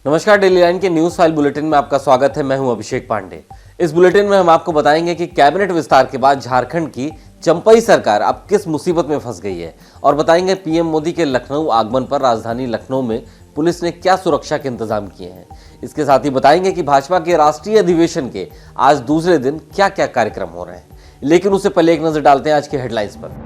नमस्कार, daily line के news file bulletin में आपका स्वागत है। मैं हूं अभिषेक पांडे। इस बुलेटिन में हम आपको बताएंगे कि कैबिनेट विस्तार के बाद झारखंड की चंपई सरकार अब किस मुसीबत में फंस गई है और बताएंगे पीएम मोदी के लखनऊ आगमन पर राजधानी लखनऊ में पुलिस ने क्या सुरक्षा के इंतजाम किए हैं। इसके साथ ही बताएंगे कि भाजपा के राष्ट्रीय अधिवेशन के आज दूसरे दिन क्या क्या कार्यक्रम हो रहे हैं। लेकिन उससे पहले एक नजर डालते हैं आज की हेडलाइंस पर।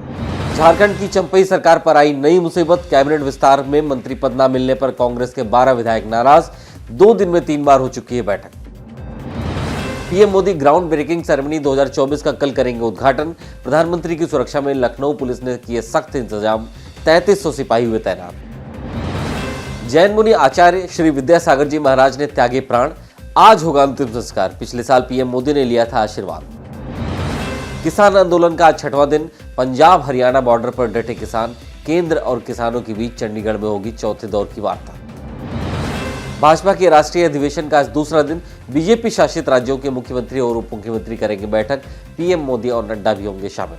झारखंड की चंपई सरकार पर आई नई मुसीबत। कैबिनेट विस्तार में मंत्री पद न मिलने पर कांग्रेस के 12 विधायक नाराज। 2 दिन में 3 बार हो चुकी है बैठक। PM Modi ground breaking ceremony 2024 का कल करेंगे उद्घाटन। प्रधानमंत्री की सुरक्षा में लखनऊ पुलिस ने किए सख्त इंतजाम। 3300 सिपाही हुए तैनात। जैन मुनि आचार्य श्री विद्यासागर जी महाराज ने त्यागे प्राण। आज होगा अंतिम संस्कार। पिछले साल पीएम मोदी ने लिया था आशीर्वाद। किसान आंदोलन का आज 6वां दिन। पंजाब हरियाणा बॉर्डर पर डटे किसान। केंद्र और किसानों के बीच चंडीगढ़ में होगी चौथे दौर की वार्ता। भाजपा के राष्ट्रीय अधिवेशन का आज दूसरा दिन। बीजेपी शासित राज्यों के मुख्यमंत्री और उप मुख्यमंत्री करेंगे बैठक। पीएम मोदी और नड्डा भी होंगे शामिल।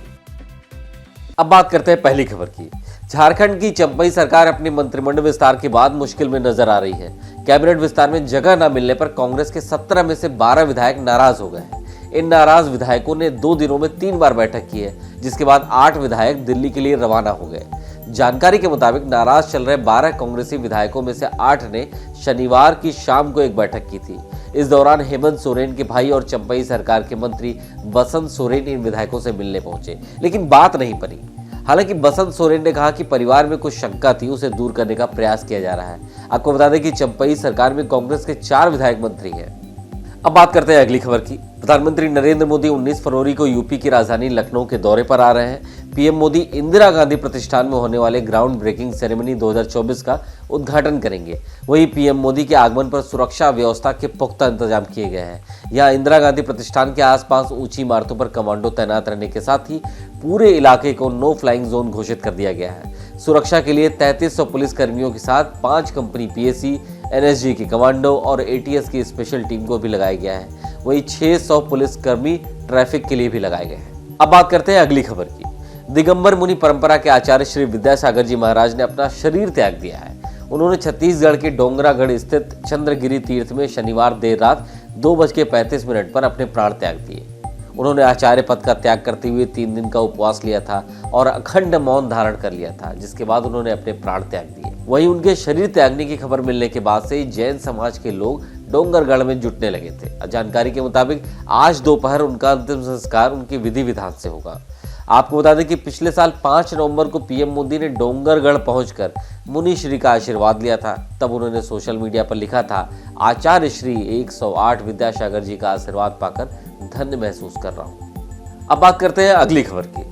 अब बात करते हैं पहली खबर की। झारखंड की चंपई सरकार अपने मंत्रिमंडल विस्तार के बाद मुश्किल में नजर आ रही है। कैबिनेट विस्तार में जगह न मिलने पर कांग्रेस के 17 में से 12 विधायक नाराज हो गए हैं। इन नाराज विधायकों ने 2 दिनों में 3 बार बैठक की है, जिसके बाद 8 विधायक दिल्ली के लिए रवाना हो गए। जानकारी के मुताबिक नाराज चल रहे 12 कांग्रेसी विधायकों में से 8 ने शनिवार की शाम को एक बैठक की थी। इस दौरान हेमंत सोरेन के भाई और चंपई सरकार के मंत्री बसंत सोरेन इन विधायकों से मिलने पहुंचे, लेकिन बात नहीं बनी। हालांकि बसंत सोरेन ने कहा कि परिवार में कुछ शंका थी, उसे दूर करने का प्रयास किया जा रहा है। आपको बता दें कि चंपई सरकार में कांग्रेस के 4 विधायक मंत्री हैं। अब बात करते हैं अगली खबर की। प्रधानमंत्री नरेंद्र मोदी 19 फरवरी को यूपी की राजधानी लखनऊ के दौरे पर आ रहे हैं। पीएम मोदी इंदिरा गांधी प्रतिष्ठान में होने वाले ग्राउंड ब्रेकिंग सेरेमनी 2024 का उद्घाटन करेंगे। वहीं पीएम मोदी के आगमन पर सुरक्षा व्यवस्था के पुख्ता इंतजाम किए गए हैं। यहाँ इंदिरा गांधी प्रतिष्ठान के आसपास ऊंची इमारतों पर कमांडो तैनात रहने के साथ ही पूरे इलाके को नो फ्लाइंग जोन घोषित कर दिया गया है। सुरक्षा के लिए 3300 पुलिस कर्मियों के साथ 5 कंपनी पीएसी, एनएसजी की कमांडो और एटीएस की स्पेशल टीम को भी लगाया गया है। वहीं 600 पुलिसकर्मी ट्रैफिक के लिए भी लगाए गए हैं। अब बात करते हैं अगली खबर की। दिगंबर मुनि परंपरा के आचार्य श्री विद्यासागर जी महाराज ने अपना शरीर त्याग दिया है। उन्होंने छत्तीसगढ़ के डोंगरागढ़ स्थित चंद्रगिरी तीर्थ में शनिवार देर रात 2:35 पर अपने प्राण त्याग दिए। उन्होंने आचार्य पद का त्याग करते हुए 3 दिन का उपवास लिया था और अखंड मौन धारण कर लिया था, जिसके बाद उन्होंने अपने प्राण त्याग दिए। वहीं उनके शरीर त्यागने की खबर मिलने के बाद से जैन समाज के लोग डोंगरगढ़ में जुटने लगे थे। जानकारी के मुताबिक आज दोपहर उनका अंतिम संस्कार उनके विधि विधान से होगा। आपको बता दें कि पिछले साल 5 नवंबर को पीएम मोदी ने डोंगरगढ़ पहुंचकर मुनि श्री का आशीर्वाद लिया था। तब उन्होंने सोशल मीडिया पर लिखा था, आचार्य श्री 108 विद्यासागर जी का आशीर्वाद पाकर धन्य महसूस कर रहा हूं। अब बात करते हैं अगली खबर की।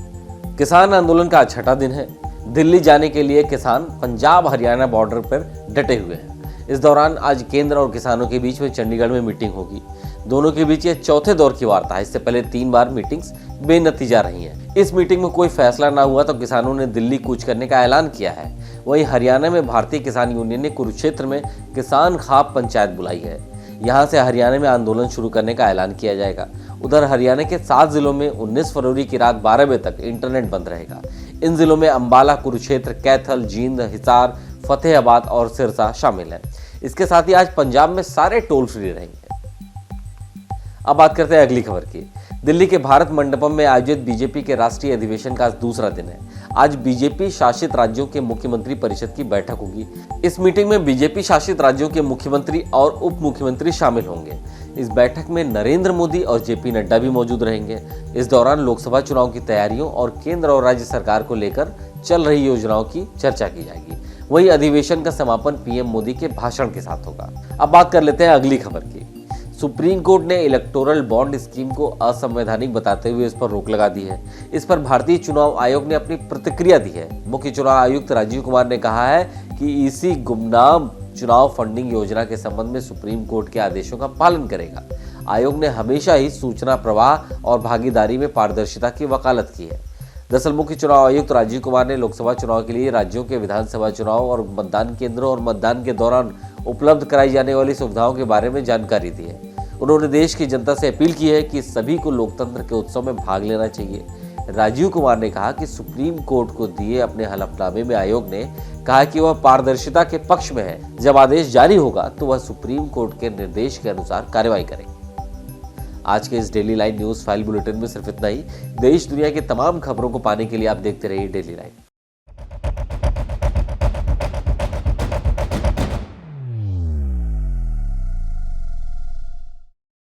किसान आंदोलन का 6वां दिन है। दिल्ली जाने के लिए किसान पंजाब हरियाणा बॉर्डर पर डटे हुए हैं। इस दौरान आज केंद्र और किसानों के बीच में चंडीगढ़ में मीटिंग होगी। दोनों के बीच ये चौथे दौर की वार्ता है। इससे पहले 3 बार मीटिंग्स बेनतीजा रही हैं। इस मीटिंग में कोई फैसला ना हुआ तो किसानों ने दिल्ली कूच करने का ऐलान किया है। वहीं हरियाणा में भारतीय किसान यूनियन ने कुरुक्षेत्र में किसान खाप पंचायत बुलाई है। यहाँ से हरियाणा में आंदोलन शुरू करने का ऐलान किया जाएगा। उधर हरियाणा के 7 जिलों में 19 फरवरी की रात 12 बजे तक इंटरनेट बंद रहेगा। इन जिलों में अंबाला, कुरुक्षेत्र, कैथल, जींद, हिसार, फतेहाबाद और सिरसा शामिल है। इसके साथ ही आज पंजाब में सारे टोल फ्री रहेंगे। अब बात करते हैं अगली खबर की। दिल्ली के भारत मंडपम में आयोजित बीजेपी के राष्ट्रीय अधिवेशन का आज दूसरा दिन है। आज बीजेपी शासित राज्यों के मुख्यमंत्री परिषद की बैठक होगी। इस मीटिंग में बीजेपी शासित राज्यों के मुख्यमंत्री और उप मुख्यमंत्री शामिल होंगे। इस बैठक में नरेंद्र मोदी और जेपी नड्डा भी मौजूद रहेंगे। इस दौरान लोकसभा चुनाव की तैयारियों और केंद्र और राज्य सरकार को लेकर चल रही योजनाओं की चर्चा की जाएगी। वहीं अधिवेशन का समापन पीएम मोदी के भाषण के साथ होगा। अब बात कर लेते हैं अगली खबर की। सुप्रीम कोर्ट ने इलेक्टोरल बॉन्ड स्कीम को असंवैधानिक बताते हुए इस पर रोक लगा दी है। इस पर भारतीय चुनाव आयोग ने अपनी प्रतिक्रिया दी है। मुख्य चुनाव आयुक्त राजीव कुमार ने कहा है कि ईसी गुमनाम चुनाव फंडिंग योजना के संबंध में सुप्रीम कोर्ट के आदेशों का पालन करेगा। आयोग ने हमेशा ही सूचना प्रवाह और भागीदारी में पारदर्शिता की वकालत की है। दरअसल मुख्य चुनाव आयुक्त राजीव कुमार ने लोकसभा चुनाव के लिए राज्यों के विधानसभा चुनाव और मतदान केंद्रों और मतदान के दौरान उपलब्ध कराई जाने वाली सुविधाओं के बारे में जानकारी दी है। उन्होंने देश की जनता से अपील की है कि सभी को लोकतंत्र के उत्सव में भाग लेना चाहिए। राजीव कुमार ने कहा कि सुप्रीम कोर्ट को दिए अपने हलफनामे में आयोग ने कहा कि वह पारदर्शिता के पक्ष में है। जब आदेश जारी होगा तो वह सुप्रीम कोर्ट के निर्देश के अनुसार कार्रवाई करेंगे। आज के इस daily line news file bulletin में सिर्फ इतना ही। देश दुनिया की तमाम खबरों को पाने के लिए आप देखते रहिए डेली लाइन।